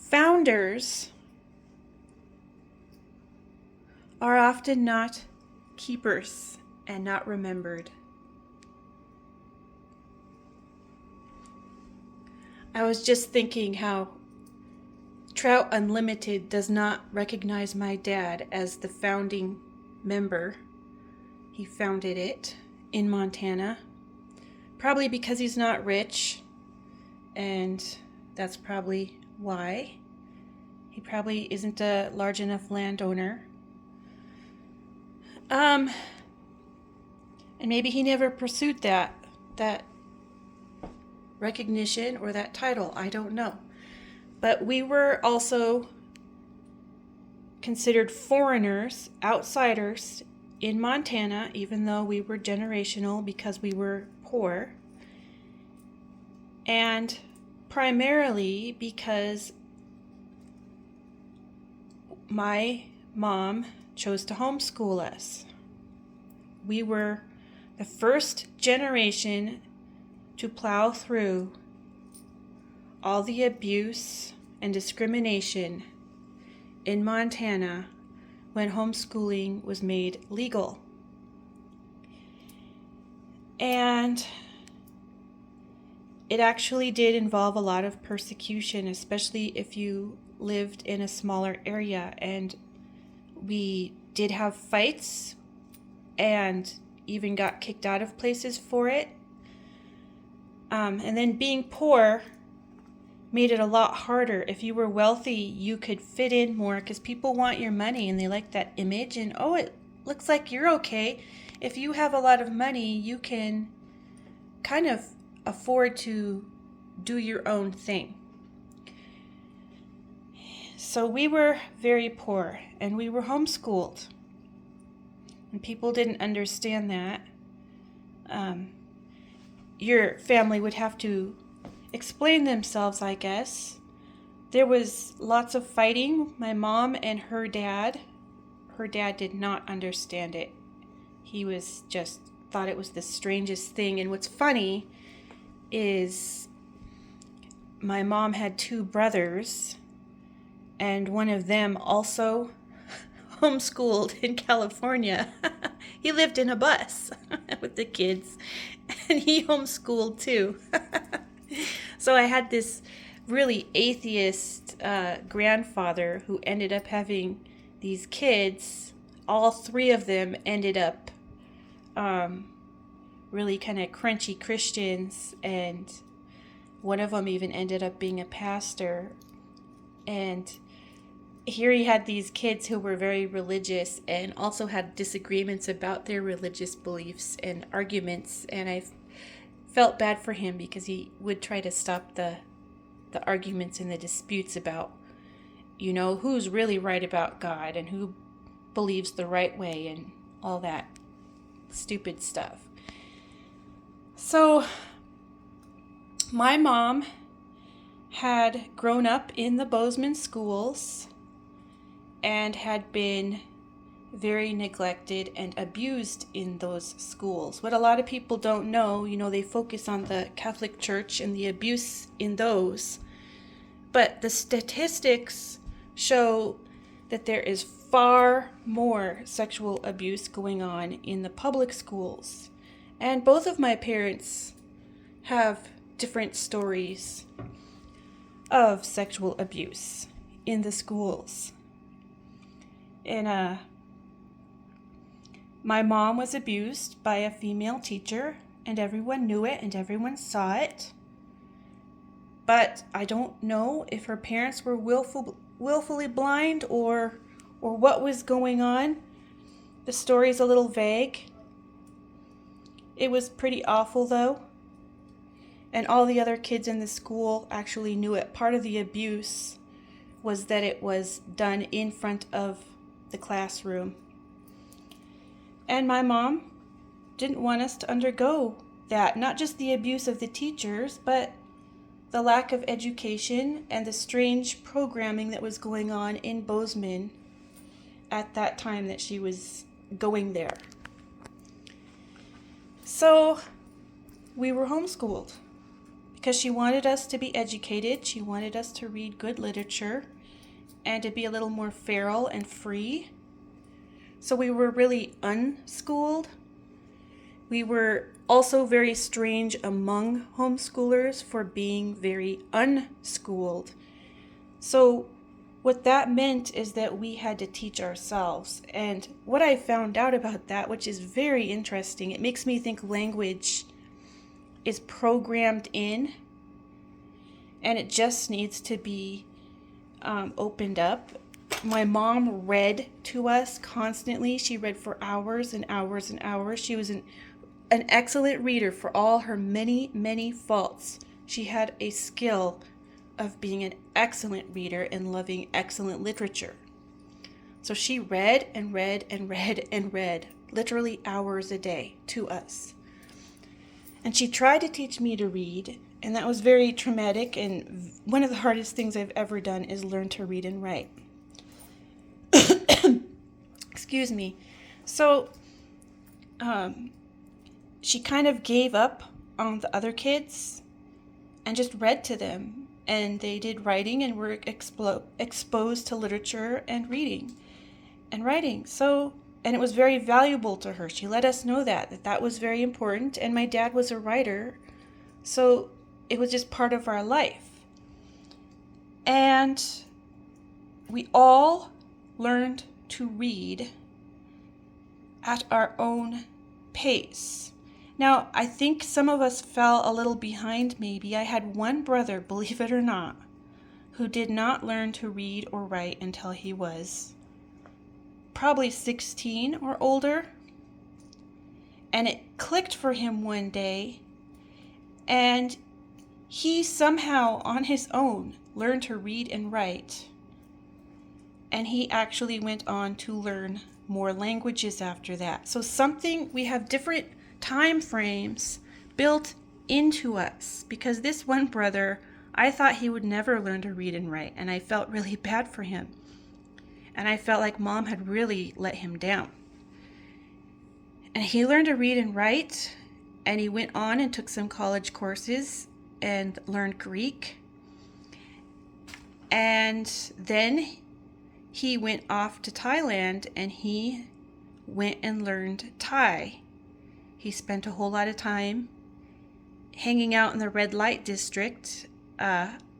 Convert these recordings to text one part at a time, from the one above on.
Founders are often not keepers and not remembered. I was just thinking how Trout Unlimited does not recognize my dad as the founding member. He founded it in Montana, probably because he's not rich, and that's probably why. He probably isn't a large enough landowner. And maybe he never pursued that recognition or that title. I don't know. But we were also considered foreigners, outsiders in Montana, even though we were generational because we were poor. And primarily because my mom chose to homeschool us. We were the first generation to plow through all the abuse and discrimination in Montana when homeschooling was made legal. And it actually did involve a lot of persecution, especially if you lived in a smaller area. And we did have fights and even got kicked out of places for it. And then being poor made it a lot harder. If you were wealthy, you could fit in more because people want your money and they like that image. And oh, it looks like you're okay. If you have a lot of money, you can kind of afford to do your own thing. So we were very poor and we were homeschooled. And people didn't understand that. Your family would have to explain themselves, I guess. There was lots of fighting. My mom and her dad did not understand it. He was just thought it was the strangest thing. And what's funny is my mom had two brothers, and one of them also homeschooled in California. He lived in a bus with the kids, and he homeschooled too. So I had this really atheist grandfather who ended up having these kids. All three of them ended up really kind of crunchy Christians, and one of them even ended up being a pastor. And here he had these kids who were very religious and also had disagreements about their religious beliefs and arguments, and I felt bad for him because he would try to stop the arguments and the disputes about, who's really right about God and who believes the right way and all that stupid stuff. So my mom had grown up in the Bozeman schools and had been very neglected and abused in those schools. What a lot of people don't know, they focus on the Catholic Church and the abuse in those. But the statistics show that there is far more sexual abuse going on in the public schools. And both of my parents have different stories of sexual abuse in the schools. And my mom was abused by a female teacher, and everyone knew it and everyone saw it. But I don't know if her parents were willfully blind or what was going on. The story's a little vague. It was pretty awful though. And all the other kids in the school actually knew it. Part of the abuse was that it was done in front of the classroom. And my mom didn't want us to undergo that. Not just the abuse of the teachers, but the lack of education and the strange programming that was going on in Bozeman at that time that she was going there. So we were homeschooled. because she wanted us to be educated. She wanted us to read good literature and to be a little more feral and free. So we were really unschooled. We were also very strange among homeschoolers for being very unschooled. So what that meant is that we had to teach ourselves. And what I found out about that, which is very interesting, it makes me think language is programmed in, and it just needs to be opened up. My mom read to us constantly. She read for hours and hours and hours. She was an excellent reader for all her many, many faults. She had a skill of being an excellent reader and loving excellent literature. So she read and read and read and read, literally hours a day to us. And she tried to teach me to read, and that was very traumatic, and one of the hardest things I've ever done is learn to read and write. Excuse me. So she kind of gave up on the other kids and just read to them. And they did writing and were exposed to literature and reading and writing. So, and it was very valuable to her. She let us know that was very important. And my dad was a writer, so it was just part of our life. And we all learned to read at our own pace. Now, I think some of us fell a little behind maybe. I had one brother, believe it or not, who did not learn to read or write until he was probably 16 or older. And it clicked for him one day, and he somehow on his own learned to read and write. And he actually went on to learn more languages after that. So we have different time frames built into us, because this one brother, I thought he would never learn to read and write, and I felt really bad for him. And I felt like Mom had really let him down. And he learned to read and write, and he went on and took some college courses and learned Greek. And then he went off to Thailand, and he went and learned Thai. He spent a whole lot of time hanging out in the red light district.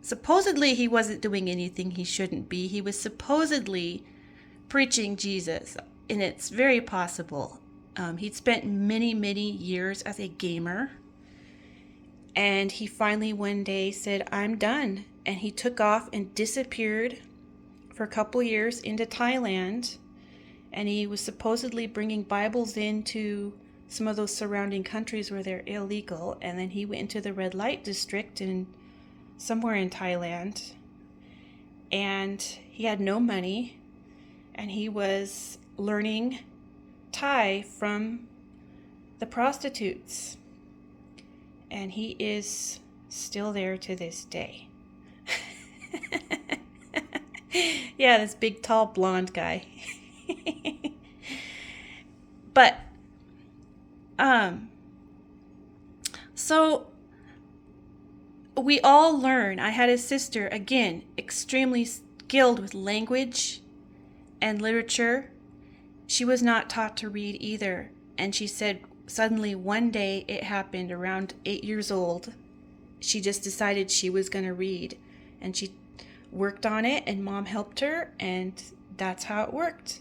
Supposedly he wasn't doing anything he shouldn't be. He was supposedly preaching Jesus, and it's very possible. He'd spent many, many years as a gamer, and he finally one day said, "I'm done." And he took off and disappeared for a couple years into Thailand, and he was supposedly bringing Bibles into some of those surrounding countries where they're illegal. And then he went into the red light district in somewhere in Thailand, and he had no money, and he was learning Thai from the prostitutes, and he is still there to this day. Yeah, this big tall blonde guy. But so we all learn. I had a sister, again, extremely skilled with language and literature. She was not taught to read either. And she said suddenly one day it happened around 8 years old. She just decided she was going to read. And she worked on it, and Mom helped her, and that's how it worked.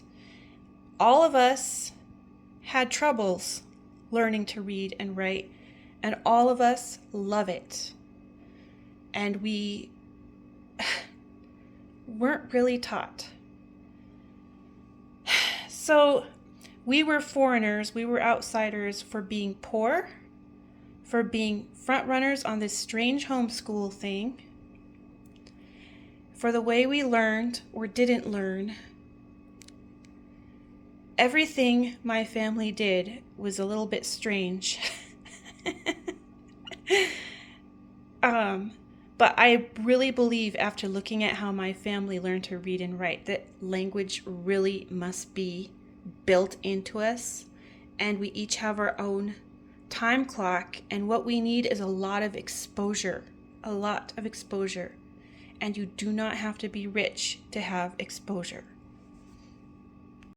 All of us had troubles learning to read and write, and all of us love it. And we weren't really taught. So we were foreigners, we were outsiders for being poor, for being front runners on this strange homeschool thing, for the way we learned or didn't learn. Everything my family did was a little bit strange. But I really believe, after looking at how my family learned to read and write, that language really must be built into us, and we each have our own time clock, and what we need is a lot of exposure. A lot of exposure. And you do not have to be rich to have exposure.